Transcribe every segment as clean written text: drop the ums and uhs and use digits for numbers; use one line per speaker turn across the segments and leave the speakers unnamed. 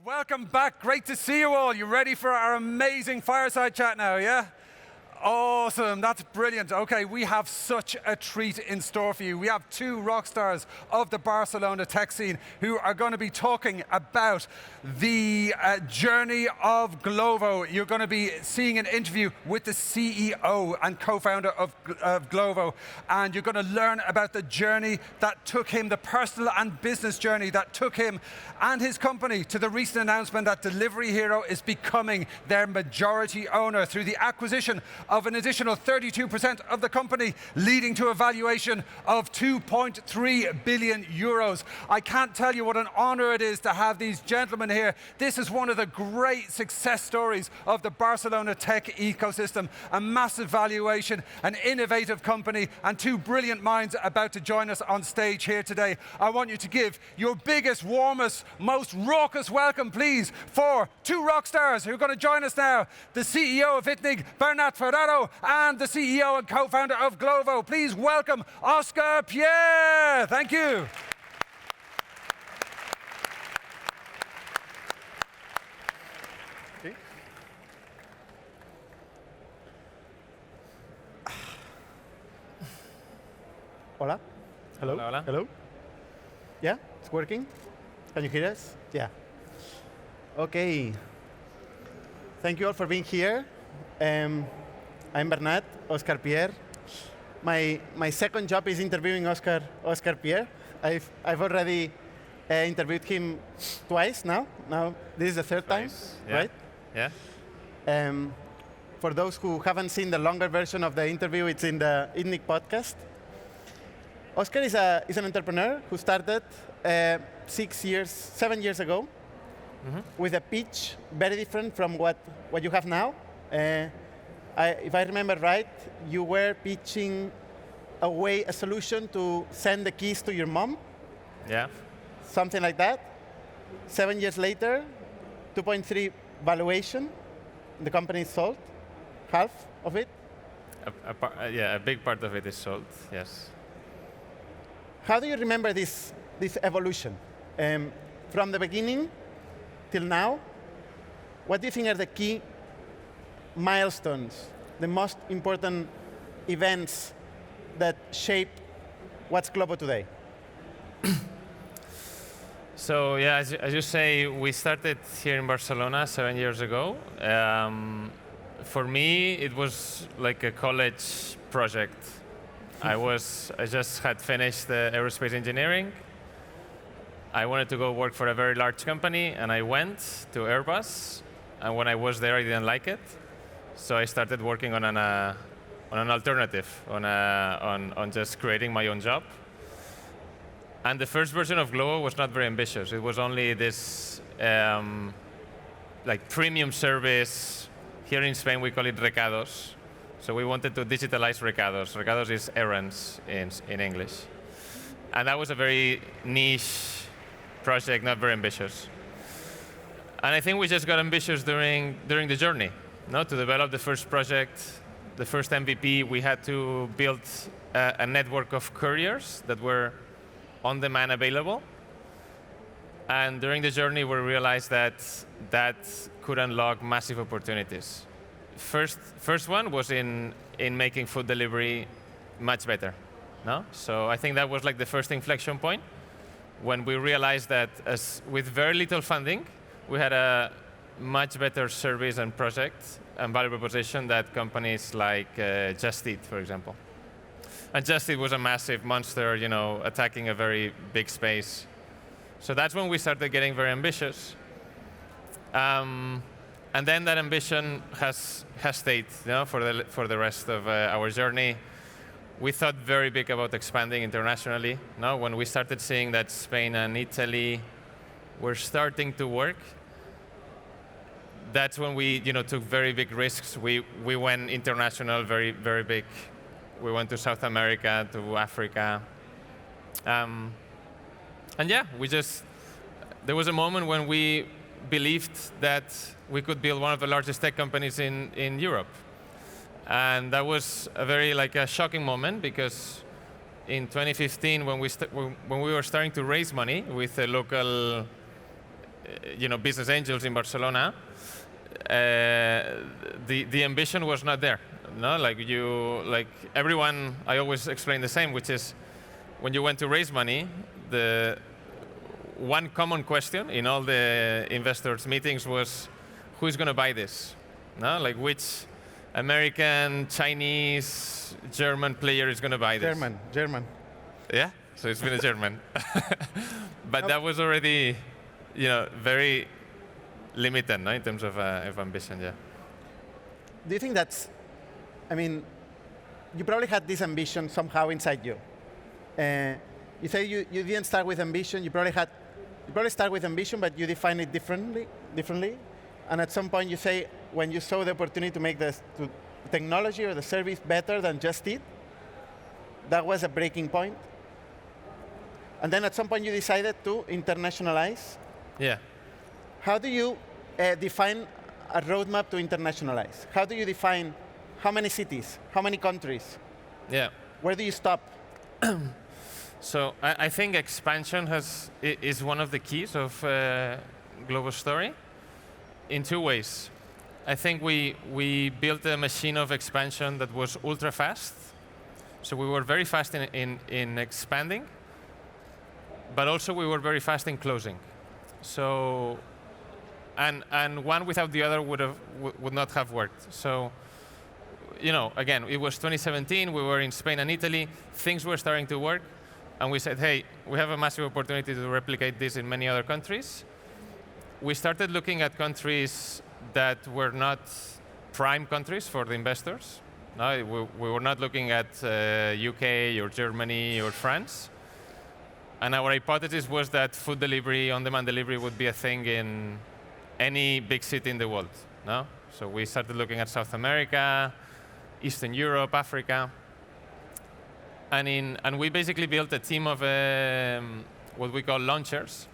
Welcome back. Great to see you all. You ready for our amazing Fireside Chat now, yeah? Awesome, that's brilliant. Okay, we have such a treat in store for you. We have two rock stars of the Barcelona tech scene who are going to be talking about the journey of Glovo. You're going to be seeing an interview with the CEO and co-founder of Glovo, and you're going to learn about the journey that took him, the personal and business journey that took him and his company to the recent announcement that Delivery Hero is becoming their majority owner through the acquisition of an additional 32% of the company, leading to a valuation of 2.3 billion euros. I can't tell you what an honor it is to have these gentlemen here. This is one of the great success stories of the Barcelona tech ecosystem, a massive valuation, an innovative company, and two brilliant minds about to join us on stage here today. I want you to give your biggest, warmest, most raucous welcome, please, for two rock stars who are going to join us now, the CEO of Itnig, Bernat Ferraro, and the CEO and co-founder of Glovo. Please welcome Oscar Pierre. Thank you.
Okay. Hola. Hello.
Hola, hola.
Hello. Yeah, it's working. Can you hear us? Yeah. Okay. Thank you all for being here. I'm Bernat, Oscar Pierre. My second job is interviewing Oscar Pierre. I've already interviewed him twice now. Now this is the third time,
Yeah.
right?
Yeah.
For those who haven't seen the longer version of the interview, it's in the Itnig podcast. Oscar is an entrepreneur who started 7 years ago with a pitch very different from what you have now. If I remember right, you were pitching a solution to send the keys to your mom,
Yeah.
something like that. 7 years later, 2.3 valuation, the company is sold, half of it.
A big part of it is sold, yes.
How do you remember this evolution? From the beginning till now, what do you think are the key milestones, the most important events that shape what's Glovo today?
So yeah, as you say, we started here in Barcelona 7 years ago. For me, it was like a college project. I just had finished aerospace engineering. I wanted to go work for a very large company, and I went to Airbus. And when I was there, I didn't like it. So I started working on an alternative, on just creating my own job. And the first version of Glovo was not very ambitious. It was only this like premium service. Here in Spain, we call it recados. So we wanted to digitalize recados. Recados is errands in English. And that was a very niche project, not very ambitious. And I think we just got ambitious during the journey. To develop the first project, the first MVP, we had to build a network of couriers that were on demand available. And during the journey, we realized that could unlock massive opportunities. First one was in making food delivery much better. So I think that was like the first inflection point when we realized that with very little funding, we had a much better service and project and value proposition that companies like Just Eat, for example. And Just Eat was a massive monster, attacking a very big space. So that's when we started getting very ambitious. And then that ambition has stayed, for the rest of our journey. We thought very big about expanding internationally. When we started seeing that Spain and Italy were starting to work, that's when we took very big risks. We went international, very, very big. We went to South America, to Africa. And yeah, there was a moment when we believed that we could build one of the largest tech companies in Europe. And that was a shocking moment, because in 2015, when we were starting to raise money with a local business angels in Barcelona, the ambition was not there. No, like everyone, I always explain the same, which is when you went to raise money, the one common question in all the investors meetings was, who's going to buy this? No, like which American, Chinese, German player is going to buy this?
German.
Yeah, so it's been a German. But that was already, very limited, no, in terms of ambition, yeah.
Do you think that's, you probably had this ambition somehow inside you. You say you didn't start with ambition, you probably start with ambition, but you define it differently. And at some point you say, when you saw the opportunity to make the technology or the service better than just it, that was a breaking point. And then at some point you decided to internationalize.
Yeah.
How do you define a roadmap to internationalize? How do you define how many cities, how many countries?
Yeah.
Where do you stop?
So I think expansion is one of the keys of Glovo's story in two ways. I think we built a machine of expansion that was ultra fast. So we were very fast in expanding, but also we were very fast in closing. So, and one without the other would not have worked. So, again, it was 2017, we were in Spain and Italy, things were starting to work, and we said, hey, we have a massive opportunity to replicate this in many other countries. We started looking at countries that were not prime countries for the investors. No, we were not looking at UK or Germany or France. And our hypothesis was that food delivery, on-demand delivery would be a thing in any big city in the world. No? So we started looking at South America, Eastern Europe, Africa. And we basically built a team of what we call launchers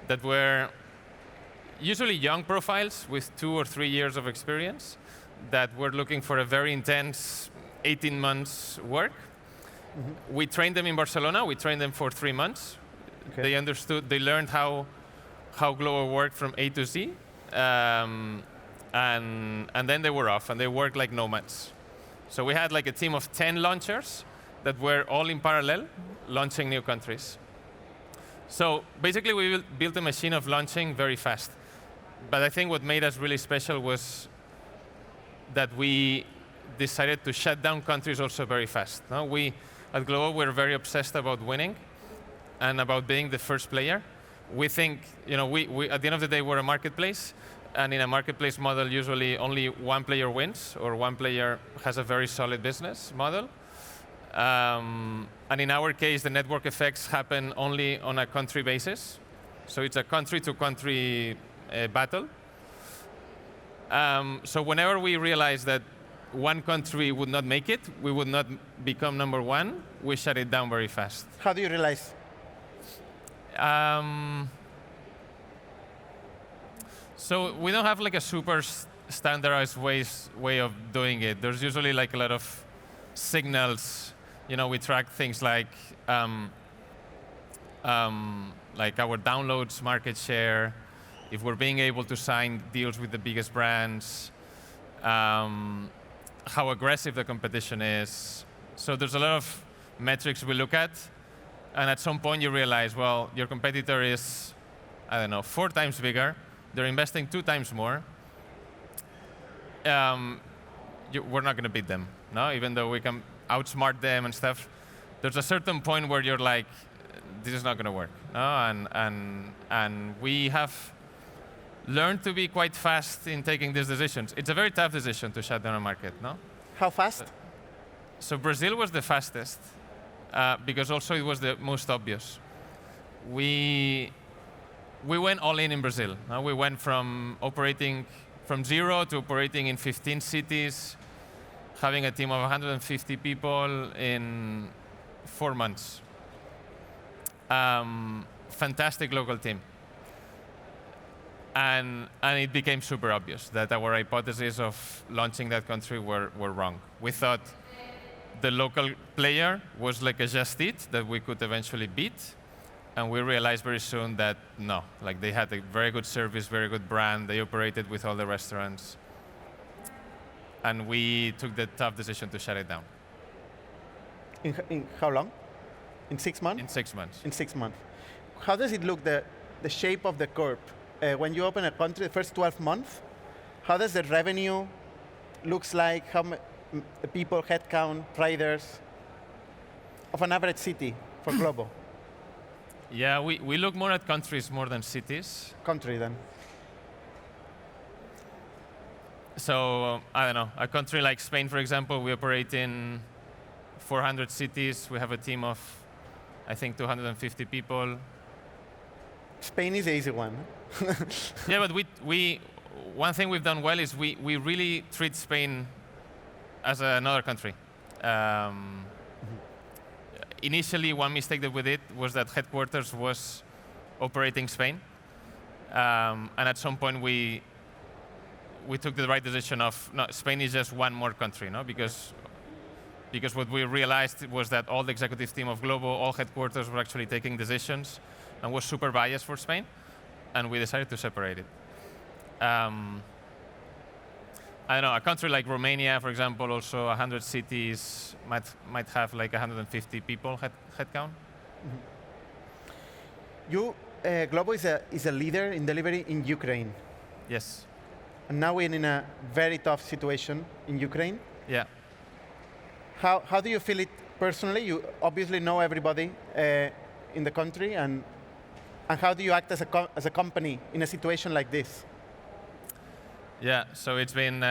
that were usually young profiles with 2 or 3 years of experience that were looking for a very intense 18 months work. Mm-hmm. We trained them in Barcelona. We trained them for 3 months. Okay. They understood, they learned how Glovo worked from A to Z. And then they were off, and they worked like nomads. So we had like a team of 10 launchers that were all in parallel, launching new countries. So basically, we built a machine of launching very fast. But I think what made us really special was that we decided to shut down countries also very fast. No? We, at Glovo, we're very obsessed about winning and about being the first player. We think, we at the end of the day, we're a marketplace. And in a marketplace model, usually only one player wins, or one player has a very solid business model. And in our case, the network effects happen only on a country basis. So it's a country-to-country battle. So whenever we realized that one country would not make it, we would not become number one, we shut it down very fast.
How do you realize?
So we don't have like a super standardized way of doing it. There's usually like a lot of signals. We track things like our downloads market share, if we're being able to sign deals with the biggest brands, how aggressive the competition is. So there's a lot of metrics we look at, and at some point you realize, well, your competitor is, 4 times bigger. They're investing 2 times more. We're not going to beat them, no? Even though we can outsmart them and stuff. There's a certain point where you're like, this is not going to work, no? And we have learned to be quite fast in taking these decisions. It's a very tough decision to shut down a market, no?
How fast?
So Brazil was the fastest, because also it was the most obvious. We went all in Brazil. We went from operating from 0 to operating in 15 cities, having a team of 150 people in 4 months. Fantastic local team. And it became super obvious that our hypothesis of launching that country were wrong. We thought the local player was like a just eat that we could eventually beat. And we realized very soon that no, like they had a very good service, very good brand. They operated with all the restaurants. And we took the tough decision to shut it down.
In how long? In 6 months?
In 6 months.
In 6 months. How does it look, the shape of the curve? When you open a country, the first 12 months, how does the revenue looks like? How the people, headcount, riders of an average city for Glovo?
Yeah, we look more at countries more than cities.
Country then.
So, I don't know, a country like Spain, for example, we operate in 400 cities. We have a team of, I think, 250 people.
Spain is the easy one.
Yeah, but one thing we've done well is we really treat Spain as another country. Initially, one mistake that we did was that headquarters was operating Spain. And at some point, we took the right decision of, no, Spain is just one more country, no? Because what we realized was that all the executive team of Glovo, all headquarters were actually taking decisions and was super biased for Spain, and we decided to separate it. I don't know, a country like Romania, for example, also 100 cities might have like 150 people headcount.
Glovo is a leader in delivery in Ukraine.
Yes.
And now we're in a very tough situation in Ukraine.
Yeah.
How do you feel it personally? You obviously know everybody in the country, and how do you act as a company in a situation like this?
Yeah, so it's been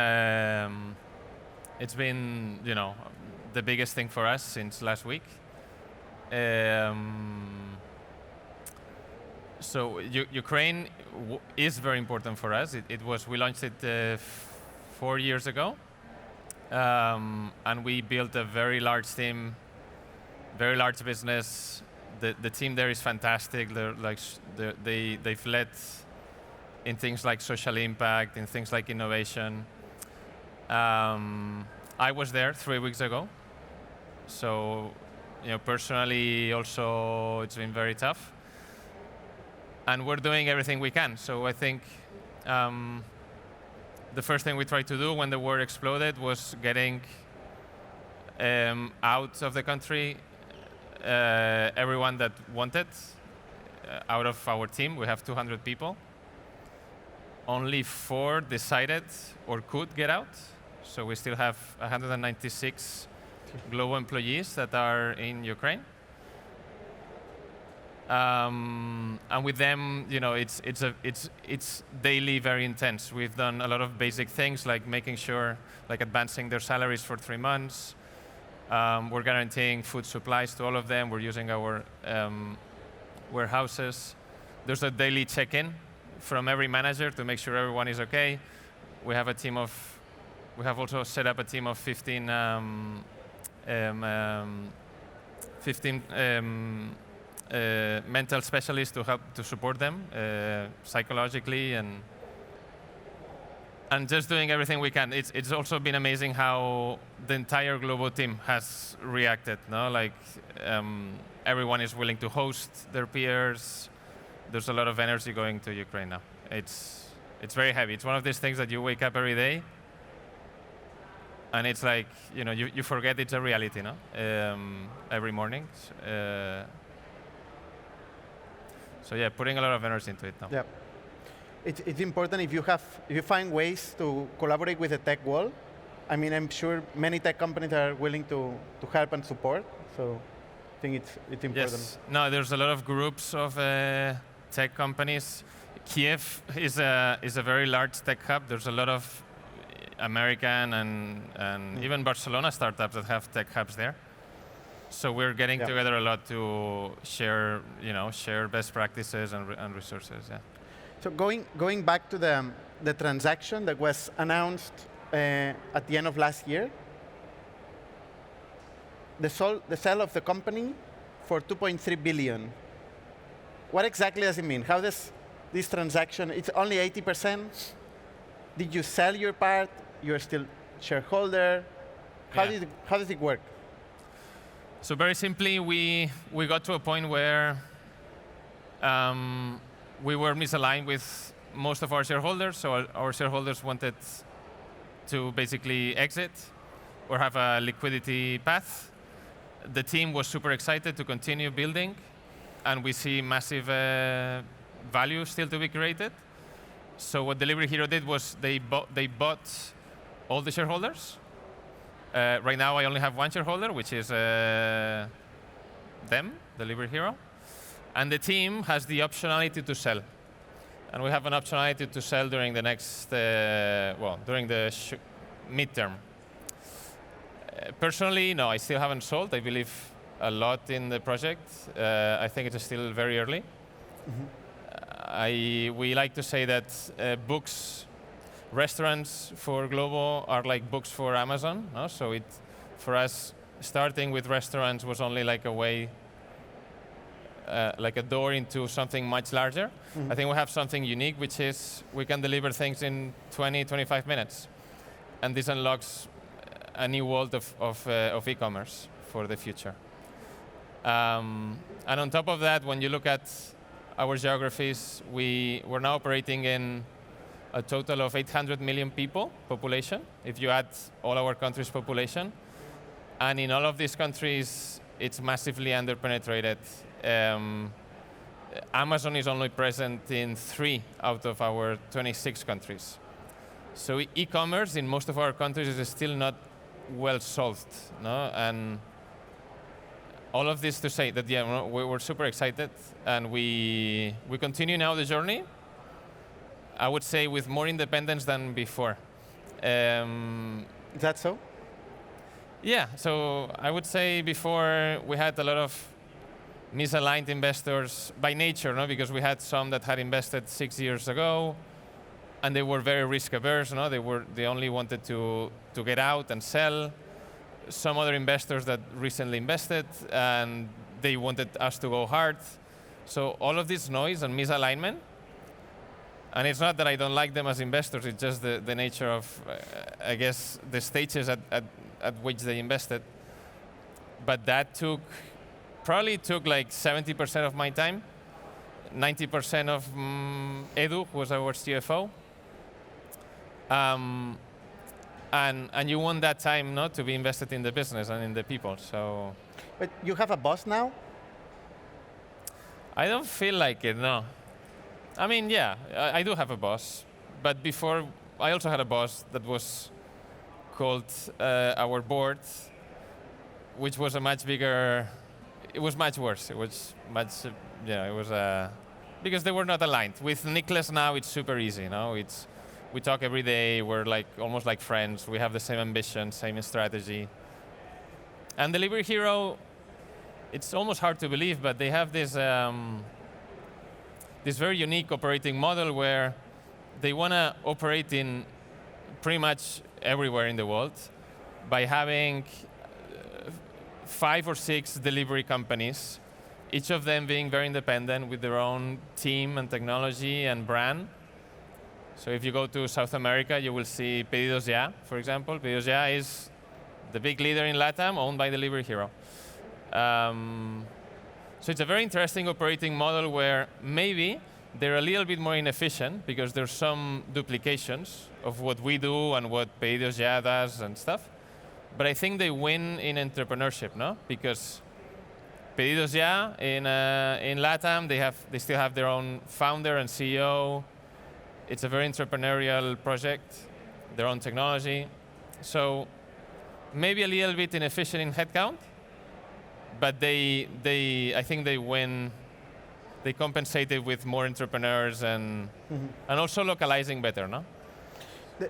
the biggest thing for us since last week. So Ukraine is very important for us. We launched it 4 years ago, and we built a very large team, very large business. The team there is fantastic. They've led in things like social impact, in things like innovation. I was there 3 weeks ago, so personally also it's been very tough. And we're doing everything we can. So I think the first thing we tried to do when the war exploded was getting out of the country everyone that wanted out of our team. We have 200 people. Only 4 decided or could get out. So we still have 196 Glovo employees that are in Ukraine. And with them, it's daily very intense. We've done a lot of basic things like making sure, like advancing their salaries for 3 months. We're guaranteeing food supplies to all of them. We're using our warehouses. There's a daily check-in from every manager to make sure everyone is okay. We have also set up a team of 15 mental specialists to help to support them psychologically and just doing everything we can. It's also been amazing how the entire Glovo team has reacted. No, like everyone is willing to host their peers. There's a lot of energy going to Ukraine now. It's very heavy. It's one of these things that you wake up every day, and it's like you forget it's a reality, no? Every morning. So yeah, putting a lot of energy into it now.
Yeah, it's important if you find ways to collaborate with the tech world. I mean, I'm sure many tech companies are willing to help and support. So I think it's important.
Yes. No, there's a lot of groups of tech companies. Kiev is a very large tech hub. There's a lot of American and even Barcelona startups that have tech hubs there. So we're getting together a lot to share best practices and resources. Yeah.
So going back to the transaction that was announced at the end of last year, the sale of the company for 2.3 billion. What exactly does it mean? How does this transaction? It's only 80%. Did you sell your part? You're still shareholder. How does it work?
So very simply, we got to a point where We were misaligned with most of our shareholders, so our shareholders wanted to basically exit or have a liquidity path. The team was super excited to continue building, and we see massive value still to be created. So what Delivery Hero did was they bought all the shareholders. Right now I only have one shareholder, which is them, Delivery Hero. And the team has the optionality to sell. And we have an optionality to sell during the next, during the midterm. Personally, no, I still haven't sold. I believe a lot in the project. I think it's still very early. We like to say that restaurants for Glovo are like books for Amazon. No? So for us, starting with restaurants was only like a way, like a door into something much larger. I think we have something unique, which is we can deliver things in 20, 25 minutes. And this unlocks a new world of e-commerce for the future. And on top of that, when you look at our geographies, we're now operating in a total of 800 million people population, if you add all our countries' population. And in all of these countries, it's massively underpenetrated. Amazon is only present in 3 out of our 26 countries. So e-commerce in most of our countries is still not well solved. No? And all of this to say that, yeah, we're super excited, and we continue now the journey, I would say, with more independence than before.
Is that so?
Yeah, so I would say before we had a lot of misaligned investors by nature, no? Because we had some that had invested 6 years ago, and they were very risk averse. No? They only wanted to get out and sell. Some other investors that recently invested, and they wanted us to go hard. So all of this noise and misalignment, and it's not that I don't like them as investors, it's just the nature of, I guess, the stages at which they invested. But that probably took like 70% of my time, 90% of Edu, who was our CFO. And you want that time not to be invested in the business and in the people. So.
But you have a boss now?
I don't feel like it, no. I mean, yeah, I do have a boss. But before, I also had a boss that was called our board, which was a much bigger, it was much worse. It was much, it was, because they were not aligned. With Nicholas now, it's super easy, no? We talk every day, we're like almost like friends, we have the same ambition, same strategy. And Delivery Hero, it's almost hard to believe, but they have this, this very unique operating model where they want to operate in pretty much everywhere in the world by having 5 or 6 delivery companies, each of them being very independent with their own team and technology and brand. So if you go to South America, you will see Pedidos Ya, for example. Pedidos Ya is the big leader in LATAM, owned by Delivery Hero. So it's a very interesting operating model where maybe they're a little bit more inefficient because there's some duplications of what we do and what Pedidos Ya does and stuff. But I think they win in entrepreneurship, no? Because Pedidos Ya in LATAM, they still have their own founder and CEO. It's a very entrepreneurial project, their own technology. So maybe a little bit inefficient in headcount, but I think they win. They compensated with more entrepreneurs and also localizing better, no?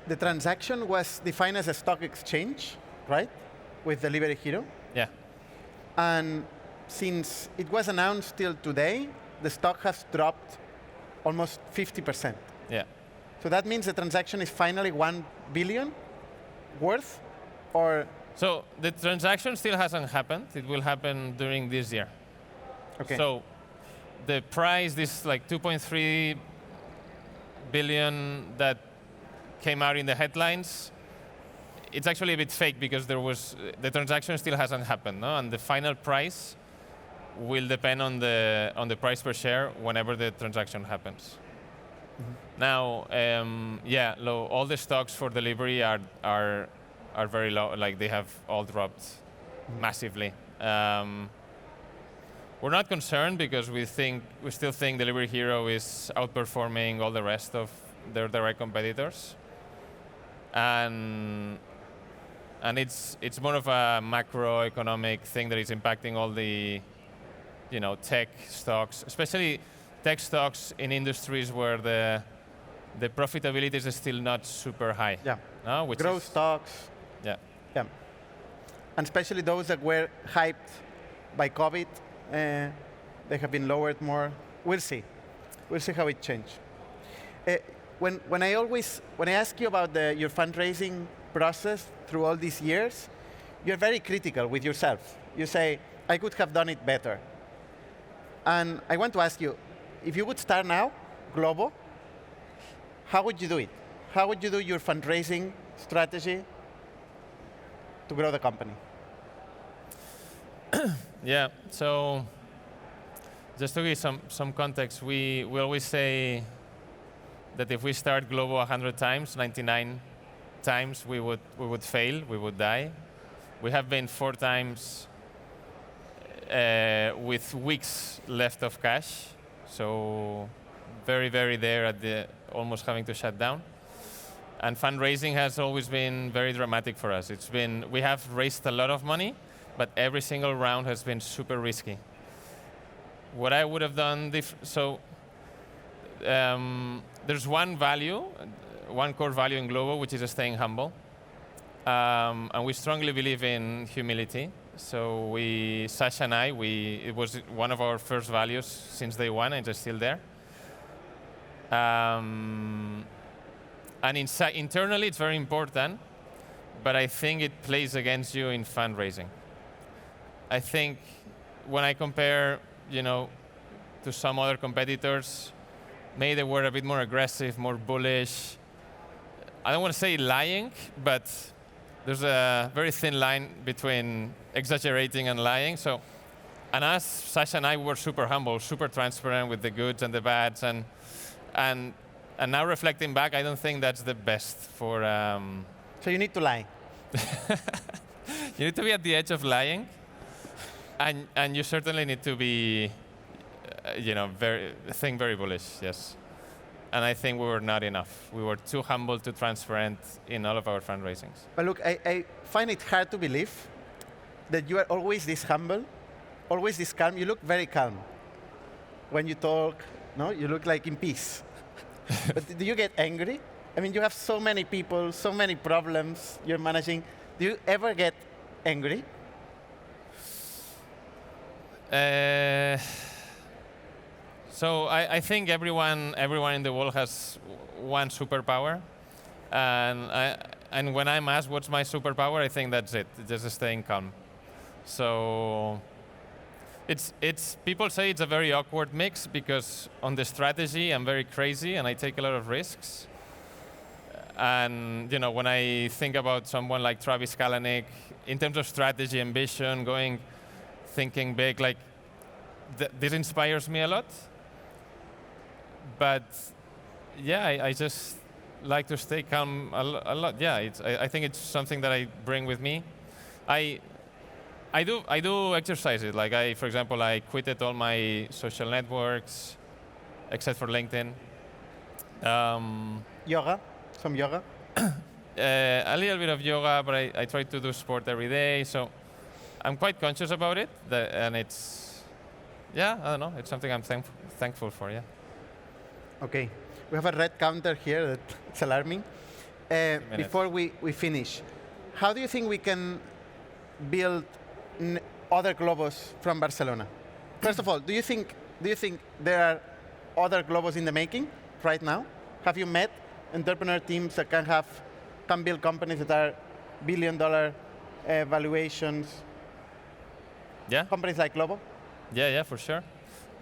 The transaction was defined as a stock exchange, right? With Delivery Hero.
Yeah.
And since it was announced till today, the stock has dropped almost 50%.
Yeah.
So that means the transaction is finally 1 billion worth, or?
So the transaction still hasn't happened. It will happen during this year.
Okay.
So the price, this like 2.3 billion that came out in the headlines, it's actually a bit fake because the transaction still hasn't happened, no? And the final price will depend on the price per share whenever the transaction happens. Now, yeah, all the stocks for delivery are very low. Like they have all dropped massively. We're not concerned because we still think Delivery Hero is outperforming all the rest of their direct competitors, and it's more of a macroeconomic thing that is impacting all the tech stocks, especially tech stocks in industries where the profitability is still not super high.
Yeah.
No?
Growth stocks.
Yeah.
Yeah. And especially those that were hyped by COVID, they have been lowered more. We'll see. We'll see how it changes. When I ask you about your fundraising process through all these years, you're very critical with yourself. You say, I could have done it better. And I want to ask you, if you would start now, Glovo, how would you do it? How would you do your fundraising strategy to grow the company?
Yeah, so just to give some context, we always say that if we start Glovo 100 times, 99 times we would fail, we would die. We have been 4 times with weeks left of cash, so very, very there at almost having to shut down. And fundraising has always been very dramatic for us. We have raised a lot of money, but every single round has been super risky. What I would have done, there's one core value in Glovo, which is staying humble. And we strongly believe in humility. So Sasha and I, it was one of our first values since day one, and it's still there. And internally, it's very important, but I think it plays against you in fundraising. I think when I compare, to some other competitors, maybe they were a bit more aggressive, more bullish. I don't want to say lying, but there's a very thin line between exaggerating and lying. So, and us, Sasha and I, were super humble, super transparent with the goods and the bads, and now reflecting back, I don't think that's the best for.
So you need to lie.
You need to be at the edge of lying, and you certainly need to be, very bullish. Yes. And I think we were not enough. We were too humble, too transparent in all of our fundraisings.
But look, I find it hard to believe that you are always this humble, always this calm. You look very calm when you talk. No, you look like in peace. But do you get angry? I mean, you have so many people, so many problems you're managing. Do you ever get angry?
So I think everyone in the world has one superpower, and when I'm asked what's my superpower, I think that's it, just staying calm. So people say it's a very awkward mix because on the strategy I'm very crazy and I take a lot of risks. And when I think about someone like Travis Kalanick, in terms of strategy, ambition, thinking big, like this inspires me a lot. But yeah, I just like to stay calm a lot. Yeah, I think it's something that I bring with me. I do exercises. Like for example, I quitted all my social networks, except for LinkedIn.
Yoga? Some yoga?
A little bit of yoga, but I try to do sport every day. So I'm quite conscious about it, and it's, I don't know, it's something I'm thankful for, yeah.
Okay, we have a red counter here that's alarming. Before we finish, how do you think we can build other Globos from Barcelona? First of all, do you think there are other Globos in the making right now? Have you met entrepreneur teams that can build companies that are billion-dollar valuations?
Yeah.
Companies like Glovo?
Yeah, for sure.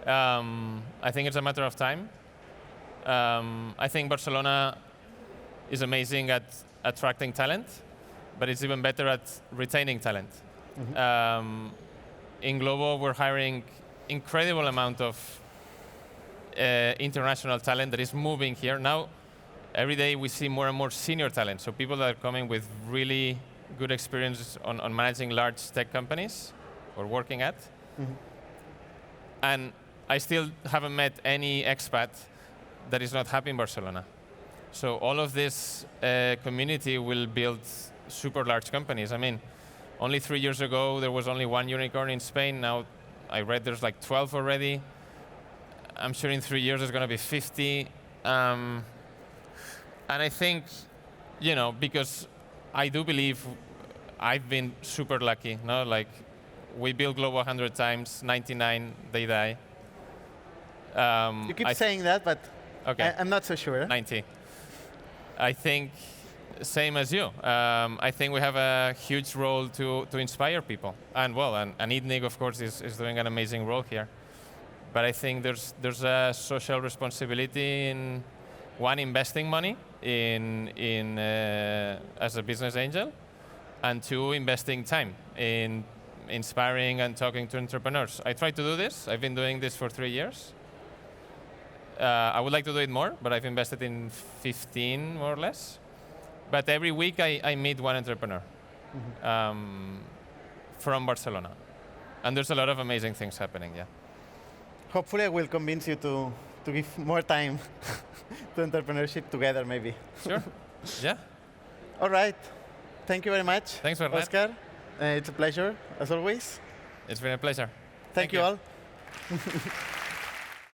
I think it's a matter of time. I think Barcelona is amazing at attracting talent, but it's even better at retaining talent. Mm-hmm. In Glovo, we're hiring incredible amount of international talent that is moving here. Now, every day we see more and more senior talent, so people that are coming with really good experience on managing large tech companies or working at. And I still haven't met any expat that is not happy in Barcelona. So all of this community will build super large companies. I mean, only 3 years ago, there was only one unicorn in Spain. Now, I read there's like 12 already. I'm sure in 3 years there's going to be 50. And I think, because I do believe I've been super lucky. No, like we built Glovo 100 times, 99 they die.
You keep saying that, but
okay.
I'm not so sure.
90. I think same as you. I think we have a huge role to inspire people, and Idnik, of course, is doing an amazing role here. But I think there's a social responsibility in investing money in as a business angel, and 2, investing time in inspiring and talking to entrepreneurs. I try to do this. I've been doing this for 3 years. I would like to do it more, but I've invested in 15 more or less. But every week I meet one entrepreneur from Barcelona, and there's a lot of amazing things happening. Yeah.
Hopefully, I will convince you to give more time to entrepreneurship together, maybe.
Sure. Yeah.
All right. Thank you very much.
Thanks, Bernat.
Oscar. It's a pleasure, as always.
It's been a pleasure.
Thank you all.